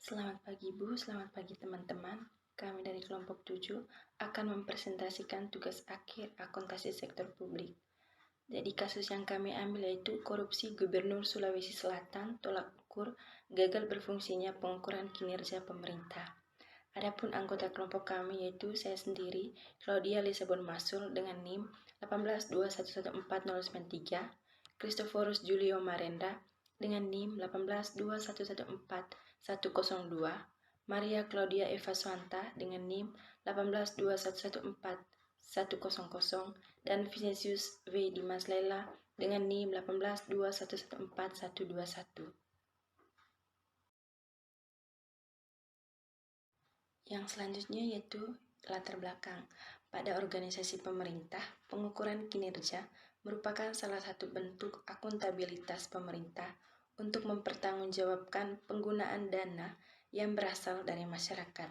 Selamat pagi Bu, selamat pagi teman-teman. Kami dari kelompok 7 akan mempresentasikan tugas akhir akuntansi sektor publik. Jadi kasus yang kami ambil yaitu korupsi Gubernur Sulawesi Selatan, tolak ukur, gagal berfungsinya pengukuran kinerja pemerintah. Adapun anggota kelompok kami yaitu saya sendiri, Claudia Lisabon Masul dengan NIM 182114093, Christophorus Julio Marenda dengan NIM 182114102, Maria Claudia Eva Swanta dengan NIM 182114100, dan Vinicius V. Dimas Lela dengan NIM 182114121. Yang selanjutnya yaitu latar belakang. Pada organisasi pemerintah, pengukuran kinerja merupakan salah satu bentuk akuntabilitas pemerintah untuk mempertanggungjawabkan penggunaan dana yang berasal dari masyarakat.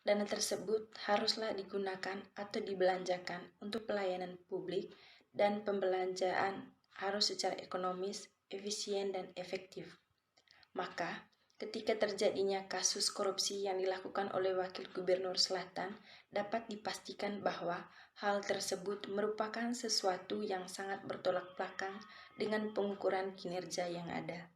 Dana tersebut haruslah digunakan atau dibelanjakan untuk pelayanan publik dan pembelanjaan harus secara ekonomis, efisien, dan efektif. Maka, ketika terjadinya kasus korupsi yang dilakukan oleh Wakil Gubernur Selatan, dapat dipastikan bahwa hal tersebut merupakan sesuatu yang sangat bertolak belakang dengan pengukuran kinerja yang ada.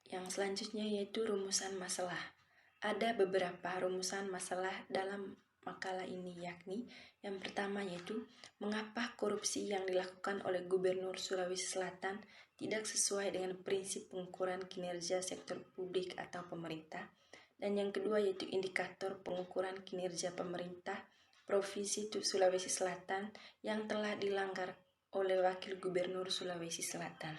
Yang selanjutnya yaitu rumusan masalah. Ada beberapa rumusan masalah dalam makalah ini, yakni yang pertama yaitu mengapa korupsi yang dilakukan oleh Gubernur Sulawesi Selatan tidak sesuai dengan prinsip pengukuran kinerja sektor publik atau pemerintah. Dan yang kedua yaitu indikator pengukuran kinerja pemerintah Provinsi Sulawesi Selatan yang telah dilanggar oleh Wakil Gubernur Sulawesi Selatan.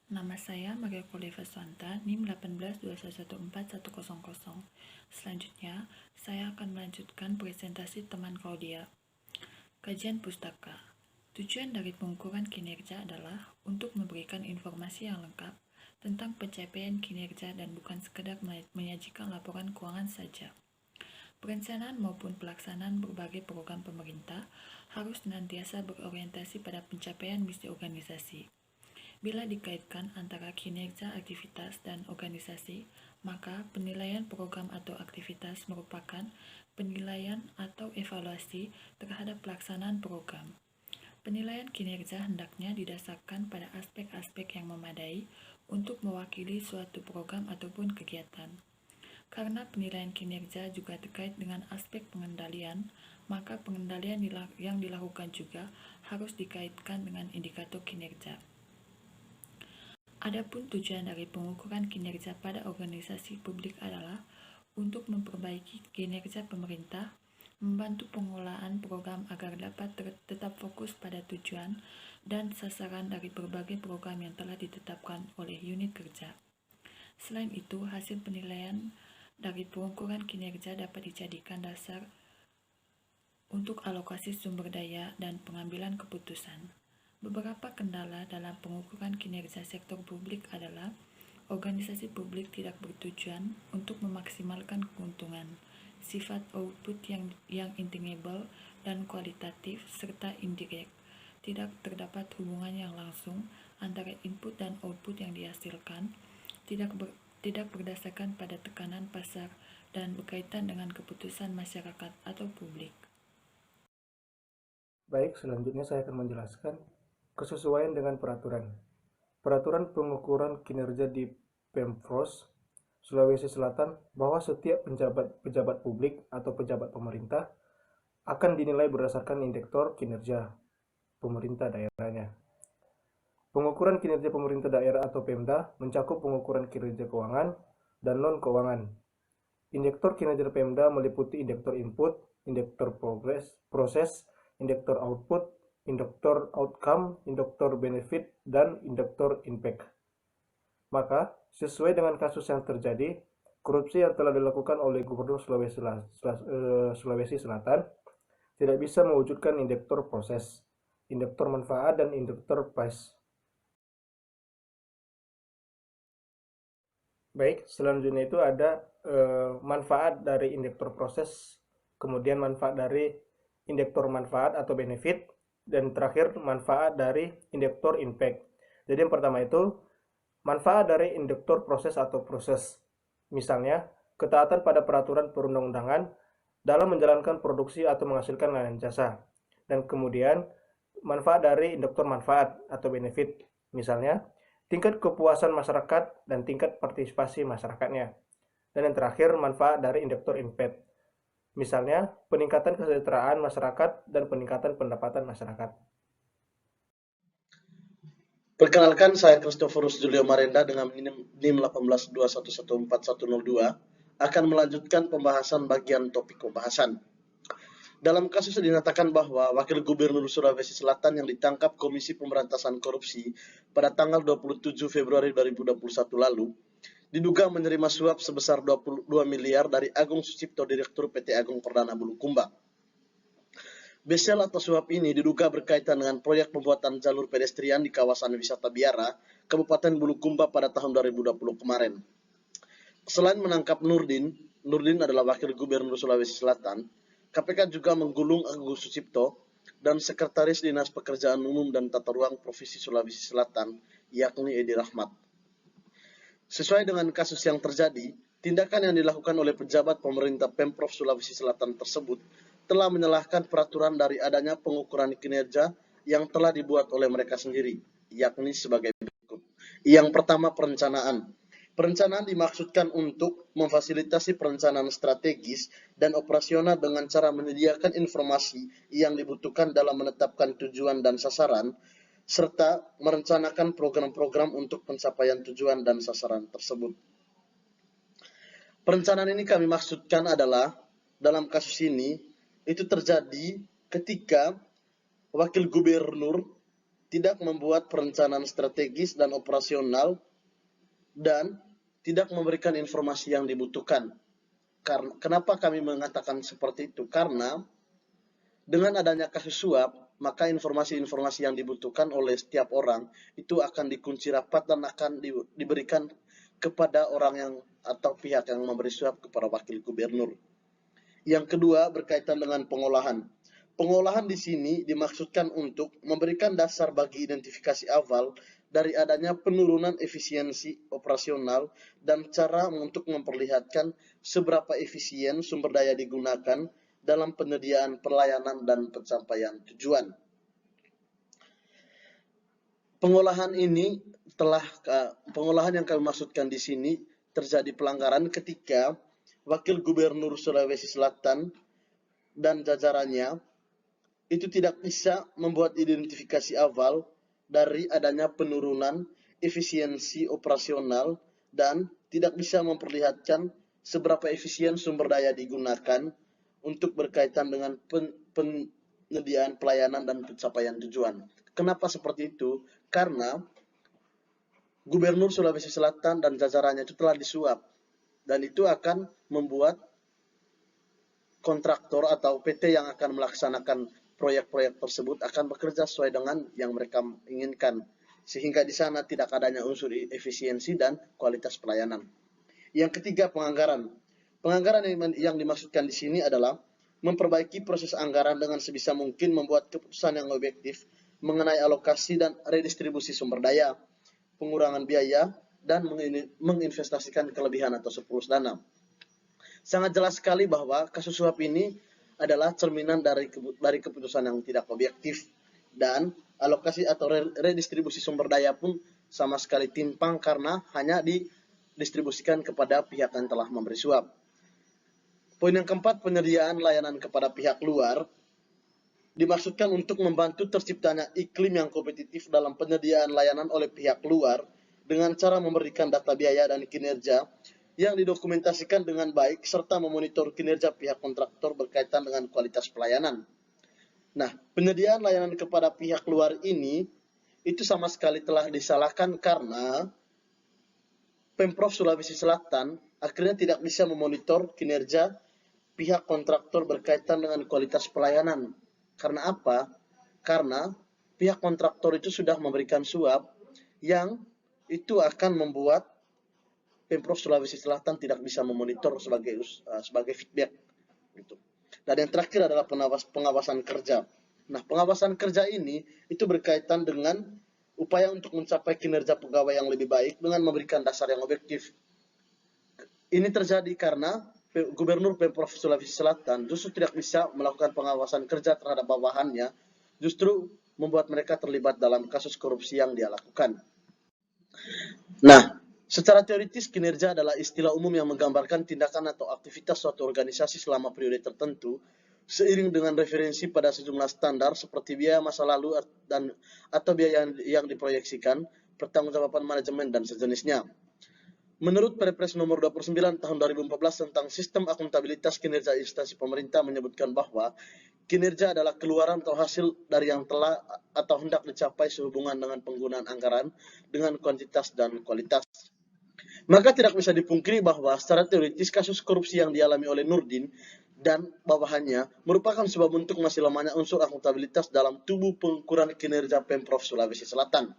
Nama saya Maria Claudia Swanta, NIM 182114100. Selanjutnya, saya akan melanjutkan presentasi teman Claudia. Kajian pustaka. Tujuan dari pengukuran kinerja adalah untuk memberikan informasi yang lengkap tentang pencapaian kinerja dan bukan sekedar menyajikan laporan keuangan saja. Perencanaan maupun pelaksanaan berbagai program pemerintah harus senantiasa berorientasi pada pencapaian misi organisasi. Bila dikaitkan antara kinerja aktivitas dan organisasi, maka penilaian program atau aktivitas merupakan penilaian atau evaluasi terhadap pelaksanaan program. Penilaian kinerja hendaknya didasarkan pada aspek-aspek yang memadai untuk mewakili suatu program ataupun kegiatan. Karena penilaian kinerja juga terkait dengan aspek pengendalian, maka pengendalian yang dilakukan juga harus dikaitkan dengan indikator kinerja. Adapun tujuan dari pengukuran kinerja pada organisasi publik adalah untuk memperbaiki kinerja pemerintah, membantu pengelolaan program agar dapat tetap fokus pada tujuan dan sasaran dari berbagai program yang telah ditetapkan oleh unit kerja. Selain itu, hasil penilaian dari pengukuran kinerja dapat dijadikan dasar untuk alokasi sumber daya dan pengambilan keputusan. Beberapa kendala dalam pengukuran kinerja sektor publik adalah organisasi publik tidak bertujuan untuk memaksimalkan keuntungan, sifat output yang intangible dan kualitatif serta indirect. Tidak terdapat hubungan yang langsung antara input dan output yang dihasilkan, tidak berdasarkan pada tekanan pasar dan berkaitan dengan keputusan masyarakat atau publik. Baik, selanjutnya saya akan menjelaskan kesesuaian dengan peraturan. Peraturan pengukuran kinerja di Pempros Sulawesi Selatan bahwa setiap pejabat publik atau pejabat pemerintah akan dinilai berdasarkan indikator kinerja pemerintah daerahnya. Pengukuran kinerja pemerintah daerah atau Pemda mencakup pengukuran kinerja keuangan dan non-keuangan. Indikator kinerja Pemda meliputi indikator input, indikator proses, indikator output, indikator outcome, indikator benefit, dan indikator impact. Maka, sesuai dengan kasus yang terjadi, korupsi yang telah dilakukan oleh Gubernur Sulawesi Selatan tidak bisa mewujudkan indikator proses, indikator manfaat, dan indikator price. Baik, selanjutnya itu ada manfaat dari indikator proses, kemudian manfaat dari indikator manfaat atau benefit, Dan terakhir, manfaat dari induktor impact. Jadi yang pertama itu manfaat dari induktor proses atau proses. Misalnya, ketaatan pada peraturan perundang-undangan dalam menjalankan produksi atau menghasilkan layanan jasa. Dan kemudian manfaat dari induktor manfaat atau benefit. Misalnya, tingkat kepuasan masyarakat dan tingkat partisipasi masyarakatnya. Dan yang terakhir, manfaat dari induktor impact. Misalnya, peningkatan kesejahteraan masyarakat dan peningkatan pendapatan masyarakat. Perkenalkan, saya Christophorus Julio Marenda dengan NIM 1821114102 akan melanjutkan pembahasan bagian topik pembahasan. Dalam kasus dinyatakan bahwa Wakil Gubernur Sulawesi Selatan yang ditangkap Komisi Pemberantasan Korupsi pada tanggal 27 Februari 2021 lalu diduga menerima suap sebesar 22 miliar dari Agung Sucipto, Direktur PT Agung Perdana Bulukumba. Besel atau suap ini diduga berkaitan dengan proyek pembuatan jalur pedestrian di kawasan wisata Biara, Kabupaten Bulukumba pada tahun 2020 kemarin. Selain menangkap Nurdin adalah Wakil Gubernur Sulawesi Selatan, KPK juga menggulung Agus Sucipto dan Sekretaris Dinas Pekerjaan Umum dan Tata Ruang Provinsi Sulawesi Selatan, yakni Edi Rahmat. Sesuai dengan kasus yang terjadi, tindakan yang dilakukan oleh pejabat pemerintah Pemprov Sulawesi Selatan tersebut telah menyalahkan peraturan dari adanya pengukuran kinerja yang telah dibuat oleh mereka sendiri, yakni sebagai berikut. Yang pertama, perencanaan. Perencanaan dimaksudkan untuk memfasilitasi perencanaan strategis dan operasional dengan cara menyediakan informasi yang dibutuhkan dalam menetapkan tujuan dan sasaran, serta merencanakan program-program untuk pencapaian tujuan dan sasaran tersebut. Perencanaan ini kami maksudkan adalah, dalam kasus ini, itu terjadi ketika Wakil Gubernur tidak membuat perencanaan strategis dan operasional dan tidak memberikan informasi yang dibutuhkan. Kenapa kami mengatakan seperti itu? Karena dengan adanya kasus suap, maka informasi-informasi yang dibutuhkan oleh setiap orang itu akan dikunci rapat dan akan diberikan kepada orang yang atau pihak yang memberi suap kepada Wakil Gubernur. Yang kedua, berkaitan dengan pengolahan. Pengolahan di sini dimaksudkan untuk memberikan dasar bagi identifikasi awal dari adanya penurunan efisiensi operasional dan cara untuk memperlihatkan seberapa efisien sumber daya digunakan dalam penyediaan pelayanan dan pencapaian tujuan. Pengolahan yang kami maksudkan di sini terjadi pelanggaran ketika Wakil Gubernur Sulawesi Selatan dan jajarannya itu tidak bisa membuat identifikasi awal dari adanya penurunan efisiensi operasional dan tidak bisa memperlihatkan seberapa efisien sumber daya digunakan untuk berkaitan dengan penyediaan pelayanan dan pencapaian tujuan. Kenapa seperti itu? Karena Gubernur Sulawesi Selatan dan jajarannya itu telah disuap, dan itu akan membuat kontraktor atau PT yang akan melaksanakan proyek-proyek tersebut akan bekerja sesuai dengan yang mereka inginkan, sehingga di sana tidak adanya unsur efisiensi dan kualitas pelayanan. Yang ketiga, penganggaran. Penganggaran yang dimaksudkan di sini adalah memperbaiki proses anggaran dengan sebisa mungkin membuat keputusan yang objektif mengenai alokasi dan redistribusi sumber daya, pengurangan biaya, dan menginvestasikan kelebihan atau surplus dana. Sangat jelas sekali bahwa kasus suap ini adalah cerminan dari keputusan yang tidak objektif, dan alokasi atau redistribusi sumber daya pun sama sekali timpang karena hanya didistribusikan kepada pihak yang telah memberi suap. Poin yang keempat, penyediaan layanan kepada pihak luar dimaksudkan untuk membantu terciptanya iklim yang kompetitif dalam penyediaan layanan oleh pihak luar dengan cara memberikan data biaya dan kinerja yang didokumentasikan dengan baik serta memonitor kinerja pihak kontraktor berkaitan dengan kualitas pelayanan. Nah, penyediaan layanan kepada pihak luar ini itu sama sekali telah disalahkan karena Pemprov Sulawesi Selatan akhirnya tidak bisa memonitor kinerja pihak kontraktor berkaitan dengan kualitas pelayanan. Karena apa? Karena pihak kontraktor itu sudah memberikan suap yang itu akan membuat Pemprov Sulawesi Selatan tidak bisa memonitor sebagai feedback. Dan yang terakhir adalah pengawasan kerja. Nah, pengawasan kerja ini itu berkaitan dengan upaya untuk mencapai kinerja pegawai yang lebih baik dengan memberikan dasar yang objektif. Ini terjadi karena Gubernur Pemprov Sulawesi Selatan justru tidak bisa melakukan pengawasan kerja terhadap bawahannya, justru membuat mereka terlibat dalam kasus korupsi yang dia lakukan. Nah, secara teoritis kinerja adalah istilah umum yang menggambarkan tindakan atau aktivitas suatu organisasi selama periode tertentu, seiring dengan referensi pada sejumlah standar seperti biaya masa lalu atau biaya yang diproyeksikan, pertanggungjawaban manajemen, dan sejenisnya. Menurut Perpres nomor 29 tahun 2014 tentang sistem akuntabilitas kinerja instansi pemerintah menyebutkan bahwa kinerja adalah keluaran atau hasil dari yang telah atau hendak dicapai sehubungan dengan penggunaan anggaran dengan kuantitas dan kualitas. Maka tidak bisa dipungkiri bahwa secara teoritis kasus korupsi yang dialami oleh Nurdin dan bawahannya merupakan sebuah bentuk masih lemahnya unsur akuntabilitas dalam tubuh pengukuran kinerja Pemprov Sulawesi Selatan.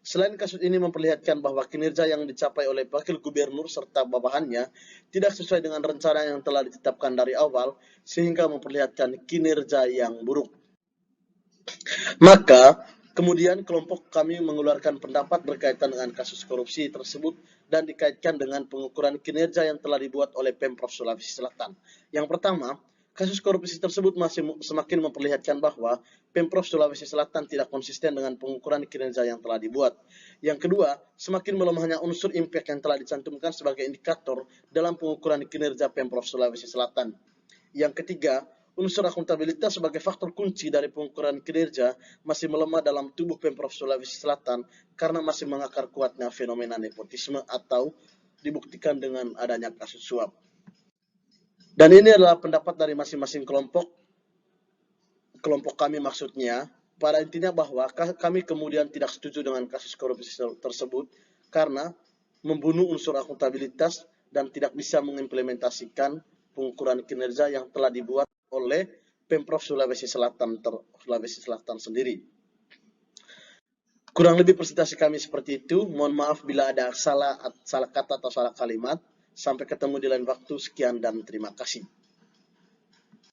Selain kasus ini memperlihatkan bahwa kinerja yang dicapai oleh wakil gubernur serta bawahannya tidak sesuai dengan rencana yang telah ditetapkan dari awal, sehingga memperlihatkan kinerja yang buruk. Maka, kemudian kelompok kami mengeluarkan pendapat berkaitan dengan kasus korupsi tersebut dan dikaitkan dengan pengukuran kinerja yang telah dibuat oleh Pemprov Sulawesi Selatan. Yang pertama, kasus korupsi tersebut masih semakin memperlihatkan bahwa Pemprov Sulawesi Selatan tidak konsisten dengan pengukuran kinerja yang telah dibuat. Yang kedua, semakin melemahnya unsur impact yang telah dicantumkan sebagai indikator dalam pengukuran kinerja Pemprov Sulawesi Selatan. Yang ketiga, unsur akuntabilitas sebagai faktor kunci dari pengukuran kinerja masih melemah dalam tubuh Pemprov Sulawesi Selatan karena masih mengakar kuatnya fenomena nepotisme atau dibuktikan dengan adanya kasus suap. Dan ini adalah pendapat dari masing-masing kelompok kami maksudnya, pada intinya bahwa kami kemudian tidak setuju dengan kasus korupsi tersebut karena membunuh unsur akuntabilitas dan tidak bisa mengimplementasikan pengukuran kinerja yang telah dibuat oleh Pemprov Sulawesi Selatan sendiri. Kurang lebih presentasi kami seperti itu. Mohon maaf bila ada salah kata atau salah kalimat. Sampai ketemu di lain waktu. Sekian dan terima kasih.